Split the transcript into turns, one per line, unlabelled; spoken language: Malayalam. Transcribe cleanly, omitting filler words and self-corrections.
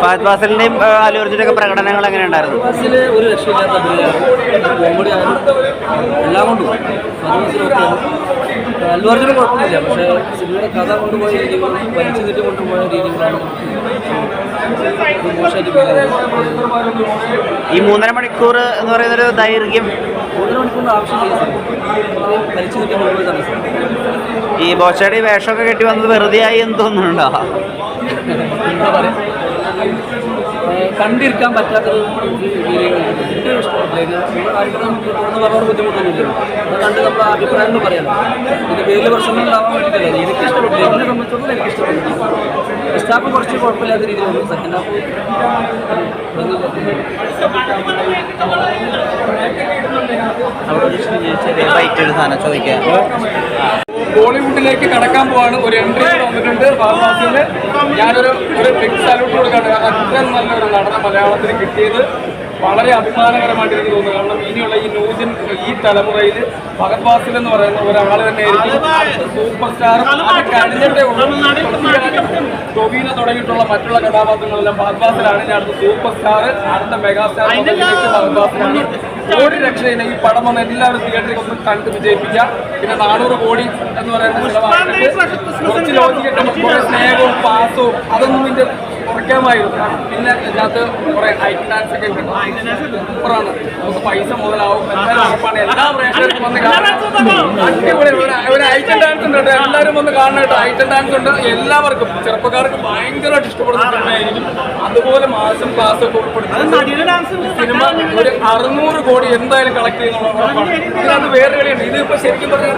ഫഹദ് ഫാസിലിന്റെയും അല്ലു അർജുൻ്റെയൊക്കെ പ്രകടനങ്ങൾ എങ്ങനെയുണ്ടായിരുന്നു?
ഒരു രക്ഷയില്ലാത്ത കോമഡി ആയാലും എല്ലാം കൊണ്ടും അല്ലു അർജുന് കുഴപ്പമില്ല. പക്ഷേ സിനിമയുടെ കഥ കൊണ്ടുപോയ രീതികളും വലിച്ചു നീട്ടി കൊണ്ടുപോയ രീതികളാണ്
ഈ 3.5 മണിക്കൂർ എന്ന് പറയുന്നൊരു ദൈർഘ്യം
3.5 മണിക്കൂറിൻ്റെ ആവശ്യമില്ല. വലിച്ചു നീട്ടി കൊണ്ടുപോയി തന്നെ
ഈ ബോച്ചയുടെ വേഷമൊക്കെ കെട്ടി വന്നത് വെറുതെ ആയി എന്ന് തോന്നുന്നുണ്ടോ?
എന്താ പറയുക, കണ്ടിരിക്കാൻ പറ്റാത്തൊരു ഏറ്റവും ഇഷ്ടപ്പെട്ടില്ല. പറഞ്ഞ ബുദ്ധിമുട്ടൊന്നുമില്ല. അത് കണ്ട് നമ്മുടെ അഭിപ്രായങ്ങൾ പറയാം. ഇതിൻ്റെ പേരിൽ പ്രശ്നങ്ങളുണ്ടാവാൻ വേണ്ടിയിട്ടല്ല. എനിക്ക് ഇഷ്ടപ്പെട്ടില്ല. എന്നെ സംബന്ധിച്ചിടത്തോളം എനിക്ക് ഇഷ്ടപ്പെട്ടില്ല. ഫസ്റ്റ് ഹാഫ് കുറച്ച് കുഴപ്പമില്ലാത്ത രീതിയിലുണ്ട്. സെക്കൻഡ് ഹാഫ്
ചോദിക്കാം.
ബോളിവുഡിലേക്ക് കടക്കാൻ പോവാണ്. ഒരു എൻട്രി വന്നിട്ടുണ്ട് ഫഹദ്. ഞാനൊരു ബിഗ് സല്യൂട്ട് കൊടുക്കാണ്. അത്രയും നല്ലൊരു നടന മലയാളത്തിന് കിട്ടിയത് വളരെ അഭിമാനകരമായിട്ട് എനിക്ക് തോന്നുന്നു. കാരണം ഇനിയുള്ള ഈ തലമുറയിൽ ഫഹദ് ഫാസിൽ എന്ന് പറയുന്ന ഒരാൾ തന്നെയായിരിക്കും സൂപ്പർ സ്റ്റാർ. കഴിഞ്ഞിട്ടേ ഉള്ളൂ. ടൊവിനോ തുടങ്ങിയിട്ടുള്ള മറ്റുള്ള കഥാപാത്രങ്ങളെല്ലാം ഫഹദ് ഫാസിലാണ്. ഇനി അടുത്ത സൂപ്പർ സ്റ്റാർ, അടുത്ത മെഗാ സ്റ്റാർ ഫഹദ് ഫാസിലാണ്. ഒരു രക്ഷയില്ല. ഈ പടം വന്ന് എല്ലാവരും തിയേറ്ററിൽ ഒന്ന് കണ്ട് വിജയിപ്പിക്കാം. പിന്നെ 400 കോടി എന്ന് പറയുന്ന ചിലവായിട്ട് കുറച്ച് ലോജിക്കൊക്കെ കുറെ സ്നേഹവും പാസവും അതൊന്നും ഇതിൻ്റെ കുറയ്ക്കാമായിരുന്നു. പിന്നെ ഇതിനകത്ത് കുറെ ഐറ്റം ഡാൻസ് ഒക്കെ ഉണ്ട്. സൂപ്പറാണ്. നമുക്ക് പൈസ മുതലാവും. എന്തായാലും ഉറപ്പാണ്. എല്ലാ പ്രേക്ഷകർക്കും വന്ന് കാണാം. അടിപൊളി ഒരു ഐറ്റം ഡാൻസ് ഉണ്ട്. എല്ലാവരും വന്ന് കാണാനായിട്ട് ഐറ്റം ഡാൻസ് ഉണ്ട്. എല്ലാവർക്കും ചെറുപ്പക്കാർക്ക് ഭയങ്കരമായിട്ട് ഇഷ്ടപ്പെടുന്ന സിനിമയായിരിക്കും. അതുപോലെ മാസം ക്ലാസ് ഒക്കെ ഉൾപ്പെടുത്തുന്ന സിനിമ ഒരു 600 കോടി എന്തായാലും കളക്ട് ചെയ്യുന്നുള്ള ഉറപ്പാണ്. ഇതിനകത്ത് വേറെ കളിയുണ്ട്. ഇതിപ്പോൾ ശരിക്കും പറഞ്ഞാൽ